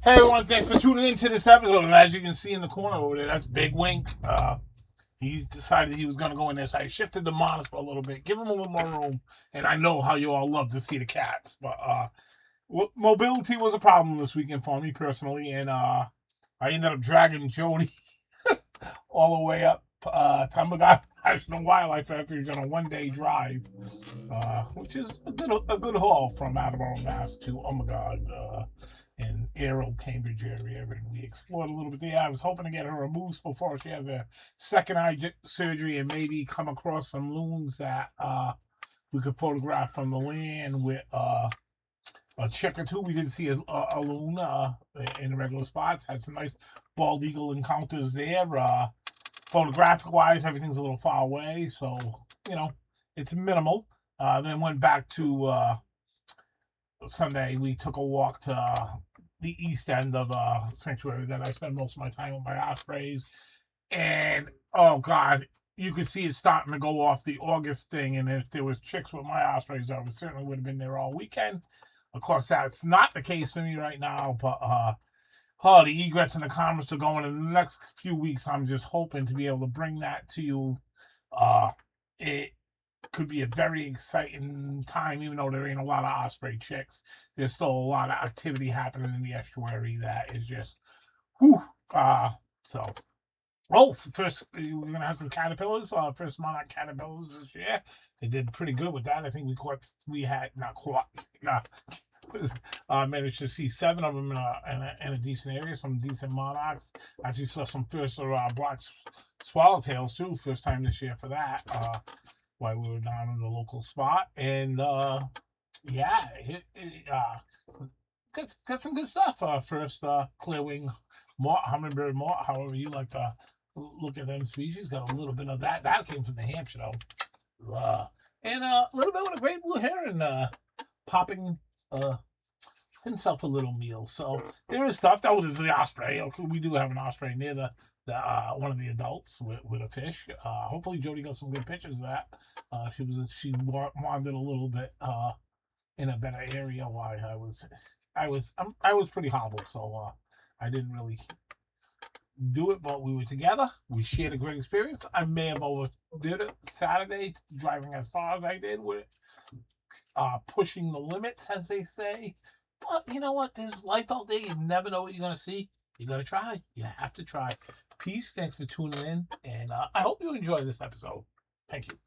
Hey everyone, thanks for tuning into this episode. And as you can see in the corner over there, that's Big Wink. He decided he was going to go in there, so I shifted the monitor a little bit, give him a little more room. And I know how you all love to see the cats, but mobility was a problem this weekend for me personally, and I ended up dragging Jody all the way up Tamaga National Wildlife Refuge on a one-day drive, which is a good haul from Attleboro, Mass to oh my god, in Arrow, Cambridge area, and we explored a little bit there. I was hoping to get her removed before she has a second eye surgery and maybe come across some loons that we could photograph from the land with a chick or two. We did see a loon in the regular spots. Had some nice bald eagle encounters there. Photographic wise, everything's a little far away, so it's minimal. Then went back to Sunday. We took a walk to the east end of Sanctuary that I spend most of my time with my ospreys, and oh god, you could see it starting to go off the August thing. And if there was chicks with my ospreys, I certainly would have been there all weekend. Of course, that's not the case for me right now, but the egrets and the comments are going in the next few weeks. I'm just hoping to be able to bring that to you. It could be a very exciting time, even though there ain't a lot of osprey chicks. There's still a lot of activity happening in the estuary that is just, whew. So, first we're gonna have some caterpillars. First monarch caterpillars this year. They did pretty good with that. I think we had not caught. Managed to see 7 of them in a decent area, some decent monarchs. Actually saw some first black swallowtails too, first time this year for that. While we were down in the local spot, and yeah, got some good stuff. First, clearwing mort, hummingbird mort, however you like to look at them species. Got a little bit of that. That came from New Hampshire though, and a little bit with a great blue heron popping himself a little meal. So there is stuff. That was the osprey. Okay, we do have an osprey near the one of the adults with a fish. Hopefully Jody got some good pictures of that. She wandered a little bit in a better area while I was pretty hobbled, so I didn't really do it, but we were together. We shared a great experience. I may have overdid it Saturday, driving as far as I did with pushing the limits, as they say. But you know what? There's life out there. You never know what you're going to see. You got to try. You have to try. Peace. Thanks for tuning in. And I hope you enjoy this episode. Thank you.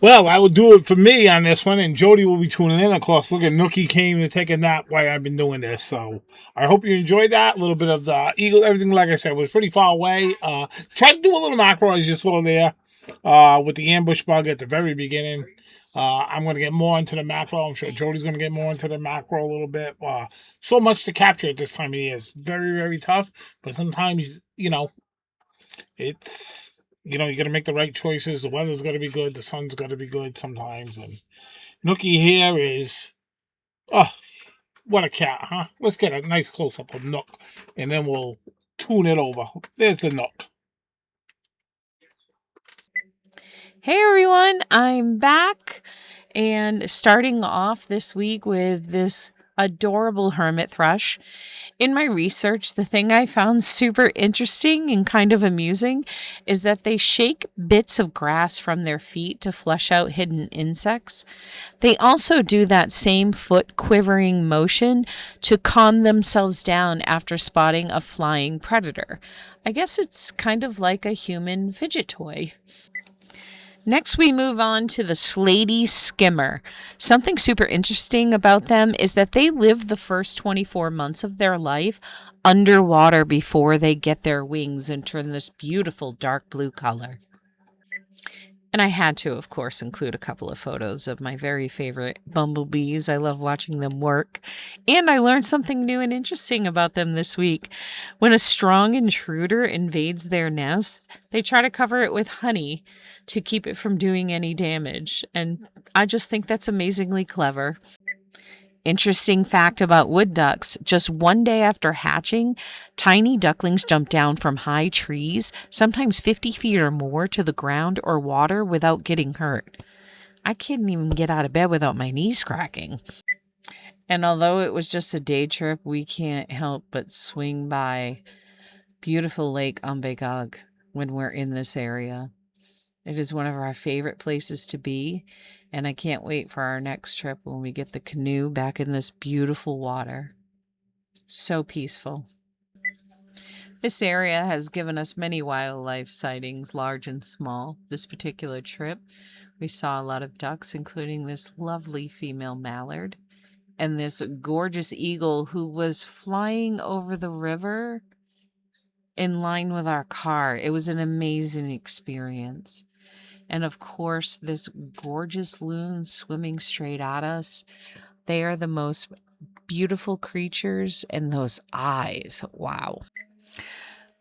Well, I will do it for me on this one, and Jody will be tuning in. Of course, look at Nookie came to take a nap while I've been doing this. So I hope you enjoyed that. A little bit of the eagle, everything, like I said, was pretty far away. Tried to do a little macro as you saw there with the ambush bug at the very beginning. I'm going to get more into the macro. I'm sure Jody's going to get more into the macro a little bit. So much to capture at this time of year. It's very, very tough, but sometimes, it's you got to make the right choices. The weather's got to be good. The sun's got to be good sometimes. And Nookie here is, oh, what a cat, huh? Let's get a nice close up of Nook, and then we'll tune it over. There's the Nook. Hey everyone, I'm back and starting off this week with this adorable hermit thrush. In my research, the thing I found super interesting and kind of amusing is that they shake bits of grass from their feet to flush out hidden insects. They also do that same foot quivering motion to calm themselves down after spotting a flying predator. I guess it's kind of like a human fidget toy. Next, we move on to the slaty skimmer. Something super interesting about them is that they live the first 24 months of their life underwater before they get their wings and turn this beautiful dark blue color. And I had to, of course, include a couple of photos of my very favorite bumblebees. I love watching them work. And I learned something new and interesting about them this week. When a strong intruder invades their nest, they try to cover it with honey to keep it from doing any damage. And I just think that's amazingly clever. Interesting fact about wood ducks, just one day after hatching, tiny ducklings jump down from high trees, sometimes 50 feet or more, to the ground or water without getting hurt. I couldn't even get out of bed without my knees cracking. And although it was just a day trip, we can't help but swing by beautiful Lake Umbegog when we're in this area. It is one of our favorite places to be, and I can't wait for our next trip when we get the canoe back in this beautiful water. So peaceful. This area has given us many wildlife sightings, large and small. This particular trip, we saw a lot of ducks, including this lovely female mallard and this gorgeous eagle who was flying over the river in line with our car. It was an amazing experience. And of course, this gorgeous loon swimming straight at us. They are the most beautiful creatures, and those eyes, wow.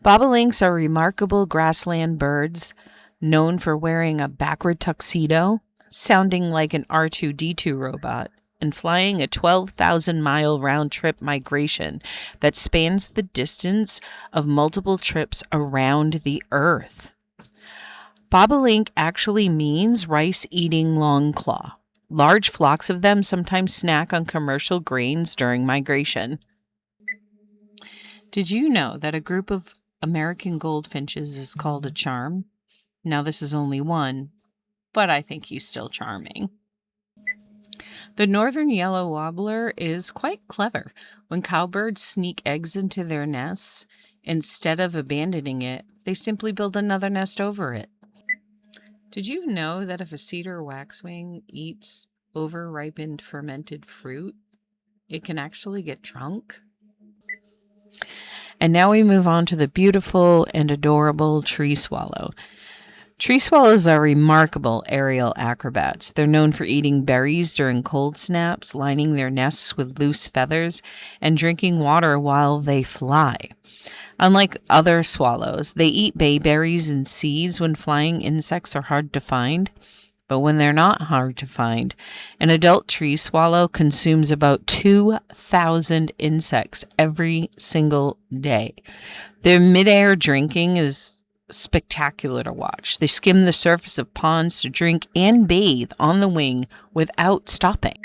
Bobolinks are remarkable grassland birds known for wearing a backward tuxedo, sounding like an R2-D2 robot, and flying a 12,000-mile round-trip migration that spans the distance of multiple trips around the Earth. Bobolink actually means rice-eating longclaw. Large flocks of them sometimes snack on commercial grains during migration. Did you know that a group of American goldfinches is called a charm? Now, this is only one, but I think he's still charming. The northern yellow warbler is quite clever. When cowbirds sneak eggs into their nests, instead of abandoning it, they simply build another nest over it. Did you know that if a cedar waxwing eats over-ripened fermented fruit, it can actually get drunk? And now we move on to the beautiful and adorable tree swallow. Tree swallows are remarkable aerial acrobats. They're known for eating berries during cold snaps, lining their nests with loose feathers, and drinking water while they fly. Unlike other swallows, they eat bayberries and seeds when flying insects are hard to find. But when they're not hard to find, an adult tree swallow consumes about 2,000 insects every single day. Their midair drinking is spectacular to watch. They skim the surface of ponds to drink and bathe on the wing without stopping.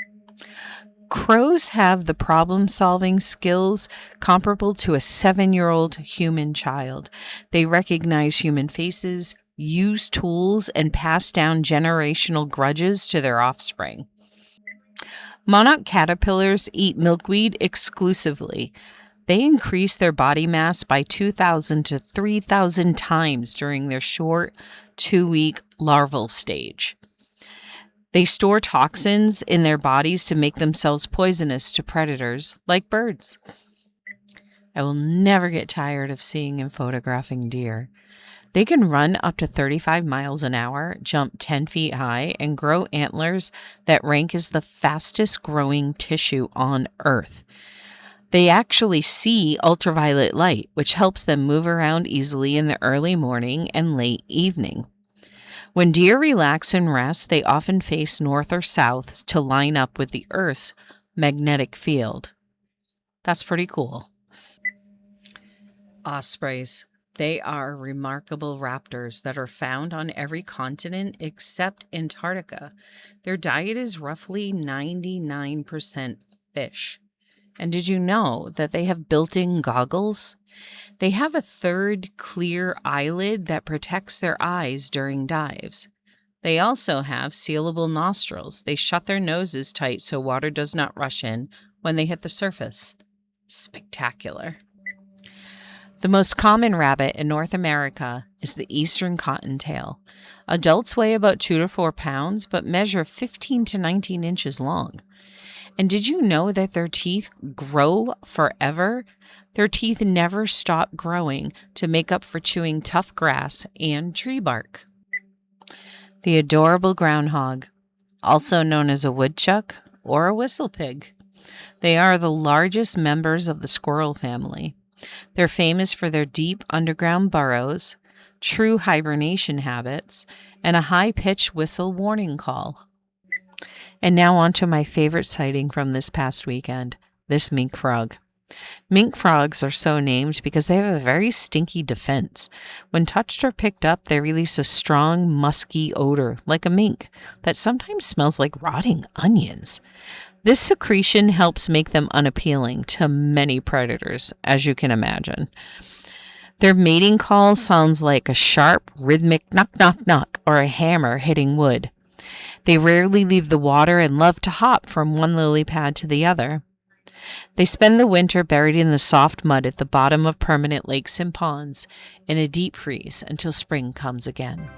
Crows have the problem-solving skills comparable to a 7-year-old human child. They recognize human faces, use tools, and pass down generational grudges to their offspring. Monarch caterpillars eat milkweed exclusively. They increase their body mass by 2,000 to 3,000 times during their short 2-week larval stage. They store toxins in their bodies to make themselves poisonous to predators, like birds. I will never get tired of seeing and photographing deer. They can run up to 35 miles an hour, jump 10 feet high, and grow antlers that rank as the fastest growing tissue on Earth. They actually see ultraviolet light, which helps them move around easily in the early morning and late evening. When deer relax and rest, they often face north or south to line up with the Earth's magnetic field. That's pretty cool. Ospreys. They are remarkable raptors that are found on every continent except Antarctica. Their diet is roughly 99% fish. And did you know that they have built-in goggles? They have a third clear eyelid that protects their eyes during dives. They also have sealable nostrils. They shut their noses tight so water does not rush in when they hit the surface. Spectacular. The most common rabbit in North America is the eastern cottontail. Adults weigh about 2 to 4 pounds, but measure 15 to 19 inches long. And did you know that their teeth grow forever? Their teeth never stop growing to make up for chewing tough grass and tree bark. The adorable groundhog, also known as a woodchuck or a whistle pig. They are the largest members of the squirrel family. They're famous for their deep underground burrows, true hibernation habits, and a high-pitched whistle warning call. And now on to my favorite sighting from this past weekend, this mink frog. Mink frogs are so named because they have a very stinky defense. When touched or picked up, they release a strong, musky odor, like a mink, that sometimes smells like rotting onions. This secretion helps make them unappealing to many predators, as you can imagine. Their mating call sounds like a sharp, rhythmic knock, knock, knock, or a hammer hitting wood. They rarely leave the water and love to hop from one lily pad to the other. They spend the winter buried in the soft mud at the bottom of permanent lakes and ponds in a deep freeze until spring comes again.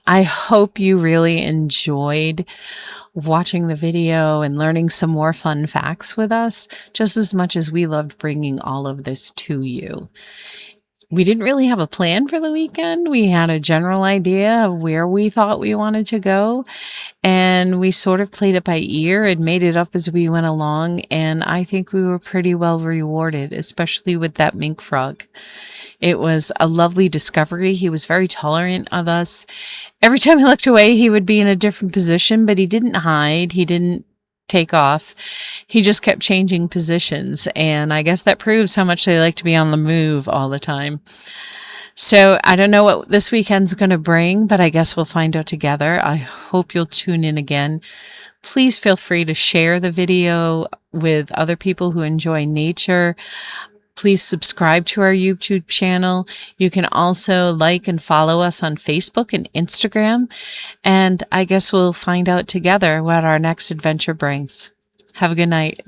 I hope you really enjoyed watching the video and learning some more fun facts with us, just as much as we loved bringing all of this to you. We didn't really have a plan for the weekend. We had a general idea of where we thought we wanted to go, and we sort of played it by ear and made it up as we went along. And I think we were pretty well rewarded, especially with that mink frog. It was a lovely discovery. He was very tolerant of us. Every time he looked away, he would be in a different position, but he didn't hide. He didn't take off. He just kept changing positions. And I guess that proves how much they like to be on the move all the time. So I don't know what this weekend's going to bring, but I guess we'll find out together. I hope you'll tune in again. Please feel free to share the video with other people who enjoy nature. Please subscribe to our YouTube channel. You can also like and follow us on Facebook and Instagram. And I guess we'll find out together what our next adventure brings. Have a good night.